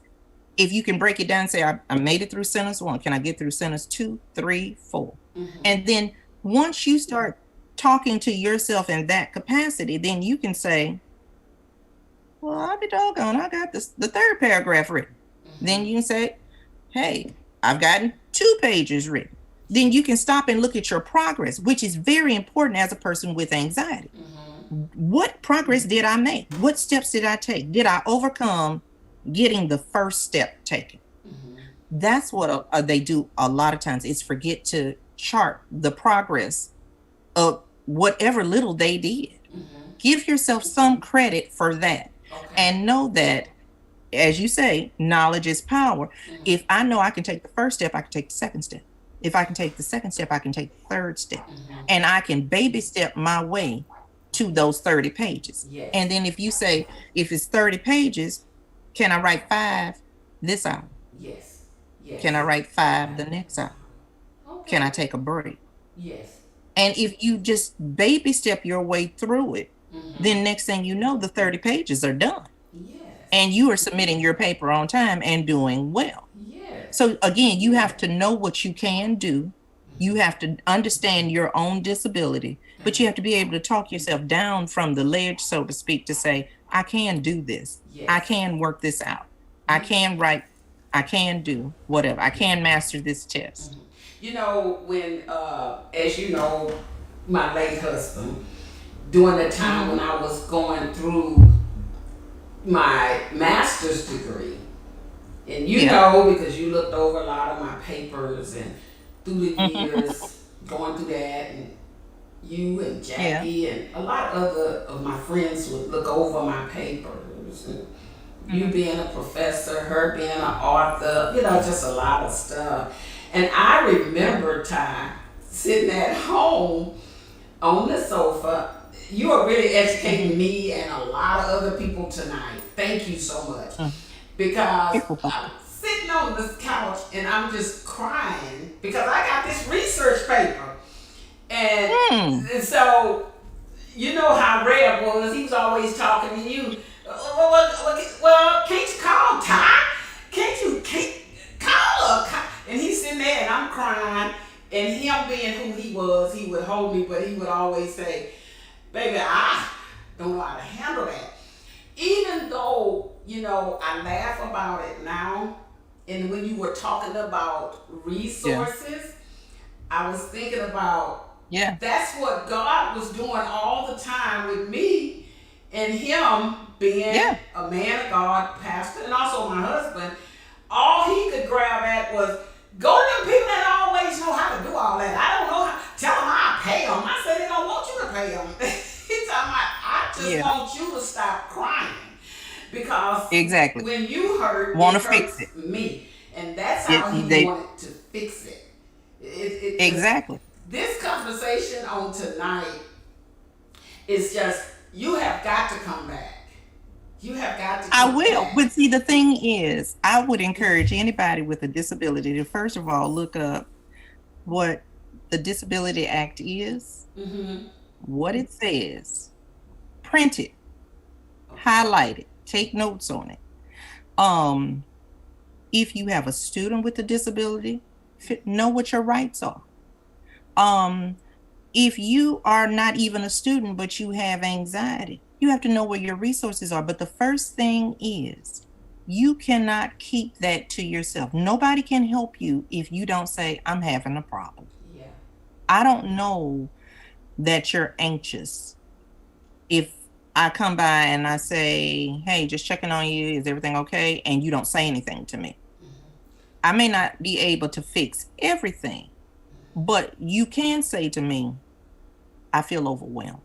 If you can break it down and say, I made it through sentence one, can I get through sentence two, three, four? Mm-hmm. And then once you start talking to yourself in that capacity, then you can say, well, I'll be doggone, I got the third paragraph written. Then you can say, hey, I've gotten 2 pages written. Then you can stop and look at your progress, which is very important as a person with anxiety. Mm-hmm. What progress did I make? What steps did I take? Did I overcome getting the first step taken? Mm-hmm. That's what they do a lot of times is forget to chart the progress of whatever little they did. Mm-hmm. Give yourself some credit for that Okay. and know that, as you say, knowledge is power. Mm-hmm. If I know I can take the first step, I can take the second step. If I can take the second step, I can take the third step. Mm-hmm. And I can baby step my way to those 30 pages. Yes. And then if you say, if it's 30 pages, can I write 5 this hour? Yes. Yes. Can I write 5 the next hour? Okay. Can I take a break? Yes. And if you just baby step your way through it, Mm-hmm. then next thing you know, the 30 pages are done. Yes. and you are submitting your paper on time and doing well. Yes. So again, you have to know what you can do. You have to understand your own disability, but you have to be able to talk yourself down from the ledge, so to speak, to say, I can do this. I Yes. can work this out. I can write. I can do whatever. I can master this test. You know, when, as you know, my late husband, during the time when I was going through my master's degree, and you Yeah. know, because you looked over a lot of my papers and through the years going through that, and you and Yeah. Jackie and a lot of other of my friends would look over my papers. And you being a professor, her being an author, you know, just a lot of stuff. And I Yeah. remember Ty sitting at home on the sofa. You are really educating me and a lot of other people tonight. Thank you so much. Because You're I'm welcome. sitting on this couch and I'm just crying because I got this research paper. And, Hmm. and so, you know how Red was. He was always talking to you. Well, can't you call Ty? Can't call her? And he's sitting there and I'm crying. And him being who he was, he would hold me, but he would always say, baby, I don't know how to handle that. Even though, you know, I laugh about it now, and when you were talking about Yeah. resources, I was thinking about Yeah. that's what God was doing all the time with me and him being Yeah. a man of God, pastor, and also my husband. All he could grab at was go to them people that always know how to do all that. I don't know how. Tell them I pay them. I said they don't want you to pay them. He's talking about, I just Yeah. want you to stop crying because Exactly. when you hurt, Want it to fix hurts it. me, and that's It, how he they wanted to fix it. Because exactly. this conversation on tonight is just you have got to come back. You have got to I come will. back. But see, the thing is, I would encourage anybody with a disability to first of all look up what the Disability Act is, Mm-hmm. what it says, print it, highlight it, take notes on it. Um, if you have a student with a disability, know what your rights are. Um, if you are not even a student but you have anxiety, you have to know where your resources are. But the first thing is you cannot keep that to yourself. Nobody can help you if you don't say, I'm having a problem. Yeah. I don't know that you're anxious if I come by and I say, hey, just checking on you, is everything okay? And you don't say anything to me. I may not be able to fix everything, but you can say to me, I feel overwhelmed.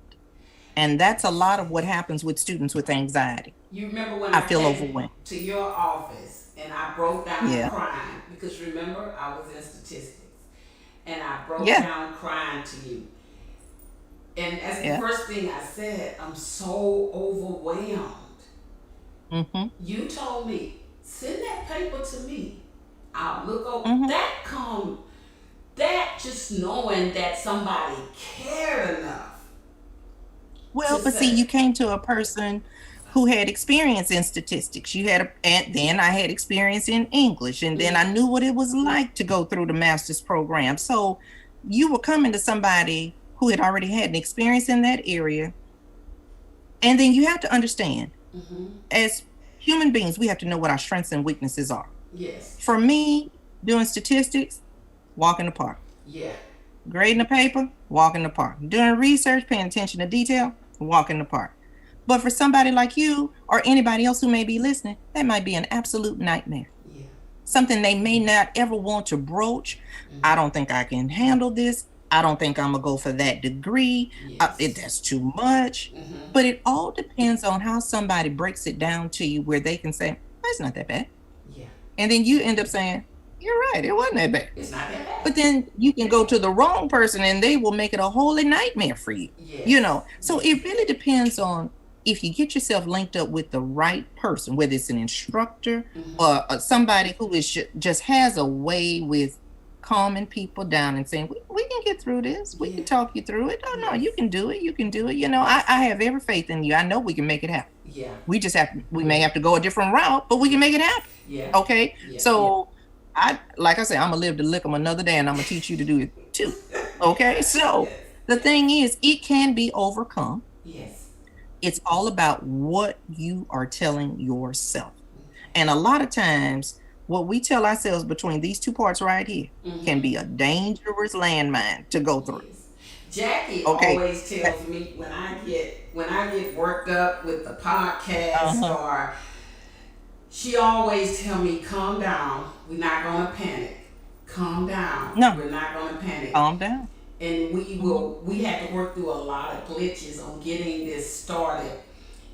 And that's a lot of what happens with students with anxiety. You remember when I I feel came overwhelmed. to your office and I broke down Yeah. crying because remember I was in statistics and I broke Yeah. down crying to you. And as the Yeah. first thing I said, I'm so overwhelmed. Mm-hmm. You told me, send that paper to me. I'll look over Mm-hmm. that just knowing that somebody cared enough to Well, but see, say, you came to a person who had experience in statistics. And then I had experience in English, and then I knew what it was like to go through the master's program. So you were coming to somebody who had already had an experience in that area. And then you have to understand, as human beings, we have to know what our strengths and weaknesses are. yes, For me, doing statistics, walk in the park. yeah, Grading a paper, walk in the park. Doing research, paying attention to detail, walk in the park. But for somebody like you or anybody else who may be listening, that might be an absolute nightmare. yeah, Something they may not ever want to broach. I don't think I can handle this. I don't think I'm going to go for that degree. yes. That's too much. But it all depends on how somebody breaks it down to you where they can say, oh, it's not that bad. Yeah, And then you end up saying, you're right, it wasn't that bad. it's not that bad. But then you can go to the wrong person and they will make it a holy nightmare for you. Yes. So it really depends on if you get yourself linked up with the right person, whether it's an instructor or somebody who is just has a way with calming people down and saying, we can get through this. We can talk you through it. Oh, no, you can do it. You can do it. I have every faith in you. I know we can make it happen. Yeah. We may have to go a different route, but we can make it happen. Yeah. Okay. Yeah. So like I said, I'm gonna live to lick them another day, and I'm gonna teach you to do it too. Okay. So Yes. the thing is, it can be overcome. Yes. It's all about what you are telling yourself. And a lot of times, what we tell ourselves between these two parts right here can be a dangerous landmine to go through. Yes. Jackie Okay. always tells me when I get worked up with the podcast, or she always tell me, calm down. We're not gonna panic. Calm down. No. We're not gonna panic. Calm down. And we had to work through a lot of glitches on getting this started,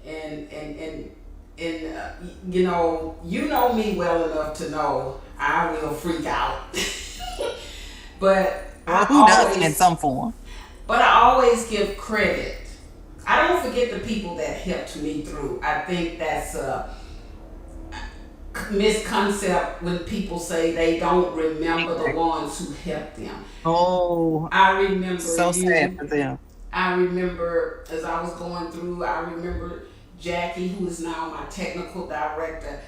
and you know me well enough to know I will freak out. But who doesn't in some form? But I always give credit. I don't forget the people that helped me through. I think that's a misconcept when people say they don't remember the ones who helped them. Oh, I remember so sad for them. I remember as I was going through, I remember Jackie, who is now my technical director,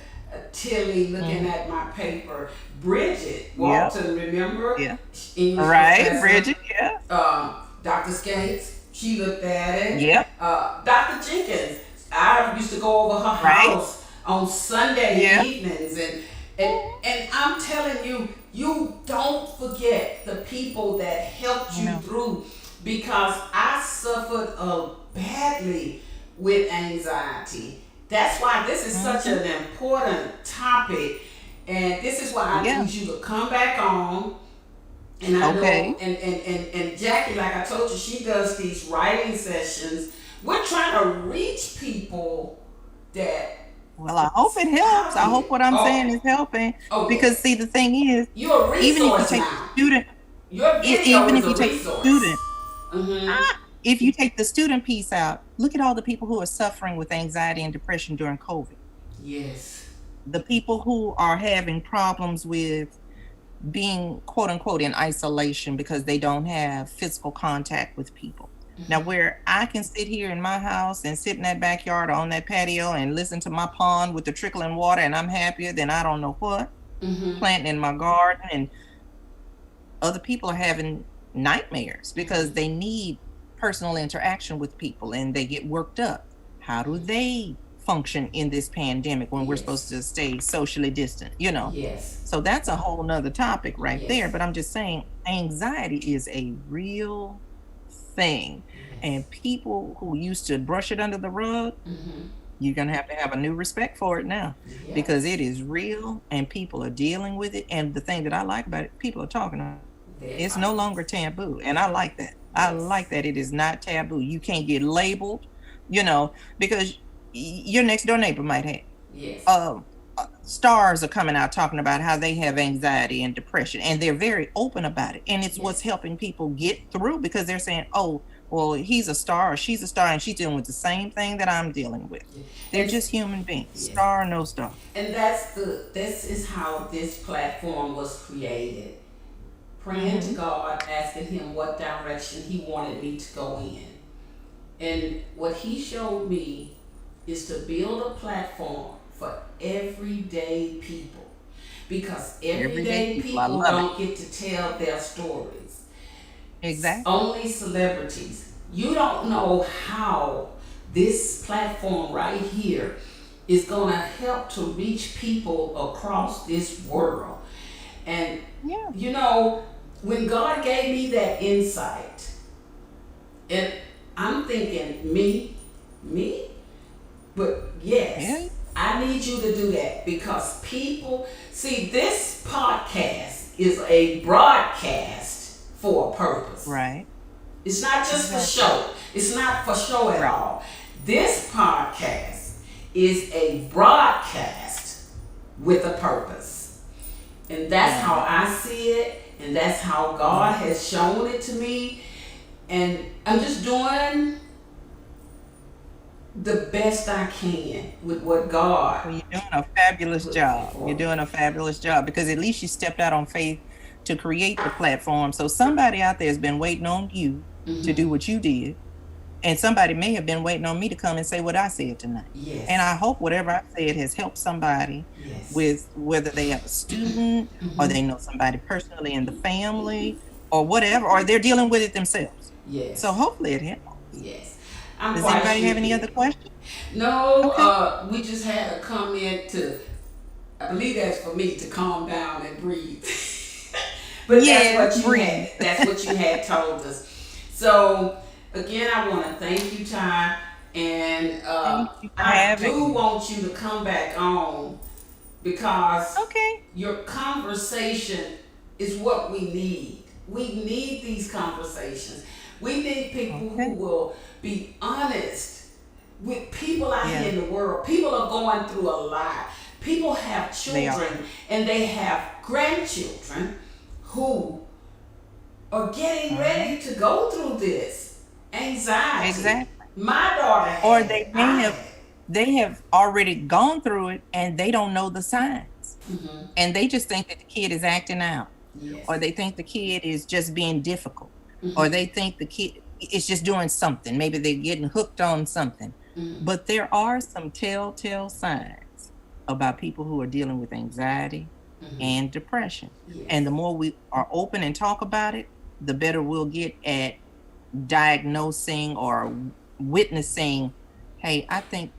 Tilly looking at my paper, Bridget Walton, remember? Yeah. English right, professor. Bridget, yeah. Dr. Skates, she looked at it. Yep. Dr. Jenkins, I used to go over her house on Sunday evenings, and I'm telling you, you don't forget the people that helped you through, because I suffered badly with anxiety. That's why this is such an important topic, and this is why I need you to come back on. And I know, and Jackie, like I told you, she does these writing sessions. We're trying to reach people that. Well, I hope it helps. I hope what I'm saying is helping. Because see, the thing is, you're a resource even if you take now. the student, your video even is if you a take resource. the student, if you take the student piece out, look at all the people who are suffering with anxiety and depression during COVID. Yes. The people who are having problems with being quote unquote in isolation because they don't have physical contact with people. Now, where I can sit here in my house and sit in that backyard or on that patio and listen to my pond with the trickling water, and I'm happier than I don't know what, planting in my garden, and other people are having nightmares because they need personal interaction with people and they get worked up. How do they function in this pandemic when we're supposed to stay socially distant, Yes. So that's a whole nother topic right there. But I'm just saying, anxiety is a real thing. And people who used to brush it under the rug, you're going to have a new respect for it now, because it is real and people are dealing with it. And the thing that I like about it, people are talking about it. It's no longer taboo. And I like that. I like that it is not taboo. You can't get labeled, because your next door neighbor might have. Yes. Stars are coming out talking about how they have anxiety and depression, and they're very open about it. And it's what's helping people get through, because they're saying, oh, well, he's a star or she's a star and she's dealing with the same thing that I'm dealing with. They're just human beings, star or no star. And this is how this platform was created. Praying to God, asking him what direction he wanted me to go in. And what he showed me is to build a platform for everyday people, because everyday people don't get to tell their stories. Exactly. Only celebrities. You don't know how this platform right here is going to help to reach people across this world. And when God gave me that insight, and I'm thinking me, but I need you to do that, because people see this podcast is a broadcast for a purpose. Right. It's not just for show. It's not for show at all. This podcast is a broadcast with a purpose. And that's how I see it, and that's how God has shown it to me. And I'm just doing the best I can with what God. Well, you're doing a fabulous job. You're doing a fabulous job, because at least you stepped out on faith to create the platform. So somebody out there has been waiting on you to do what you did, And somebody may have been waiting on me to come and say what I said tonight. And I Yes. hope whatever I said has helped somebody Yes. with whether they have a student or Mm-hmm. they know somebody personally in the family or whatever, or they're dealing with it themselves. So Yes. hopefully it helps. Yes. I'm Does quite anybody sure have it any other did. questions? No, Okay. we just had a comment to, I believe that's for me to calm down and breathe. But Yes, breathe. that's what you had told us. So again, I want to thank you, Ty, and Thank you for I having do me. want you to come back on because Okay. your conversation is what we need. We need these conversations. We need people who Okay. will be honest with people out here Yeah, in the world. People are going through a lot. People have they are. children and they have grandchildren who are getting Mhm. ready to go through this anxiety. Exactly. My daughter Or had they it. may I have had it. they have already gone through it and they don't know the signs. Mm-hmm. And they just think that the kid is acting out, or Yes. they think the kid is just being difficult, or Mm-hmm. they think the kid is just doing something. Maybe they're getting hooked on something. Mm-hmm. But there are some telltale signs about people who are dealing with anxiety Mm-hmm. and depression. Yes. And the more we are open and talk about it, the better we'll get at diagnosing or witnessing, hey, I think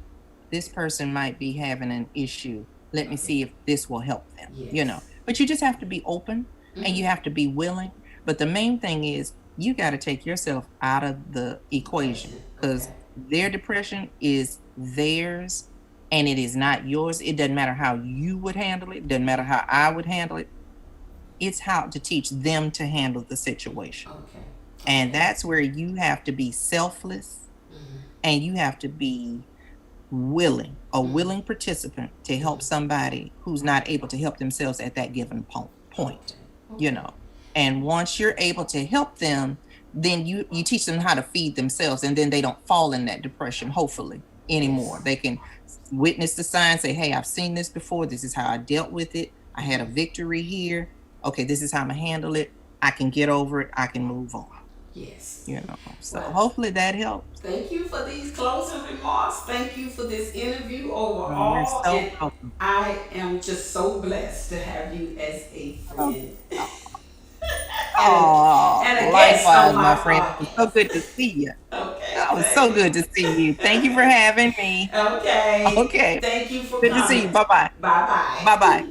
this person might be having an issue. Let me Okay. see if this will help them. Yes. But you just have to be open and Mm-hmm. you have to be willing. But the main thing is you got to take yourself out of the equation Question. because Okay. their depression is theirs and it is not yours. It doesn't matter how you would handle it, doesn't matter how I would handle it. It's how to teach them to handle the situation. Okay. And Okay. that's where you have to be selfless Mm-hmm. and you have to be willing, a Mm-hmm. willing participant to help Mm-hmm. somebody who's not able to help themselves at that given point, Okay. you Okay. know. And once you're able to help them, then you teach them how to feed themselves and then they don't fall in that depression, hopefully, anymore. Yes. They can witness the signs, say, hey, I've seen this before. This is how I dealt with it. I had a Mm-hmm. victory here. Okay, this is how I'm gonna handle it. I can get over it. I can move on, Yes. you know. So Well, hopefully that helps. thank you for these closing remarks. Thank you for this interview You're overall. so And welcome. I am just so blessed to have you as a friend and Oh, and a guest on likewise, my my friend. It was so podcast. good to see you. Okay, That was so thank good to see you. Thank you for having me. Okay. Okay. Thank you for Good to see you. coming. Bye bye. Bye Bye bye. bye.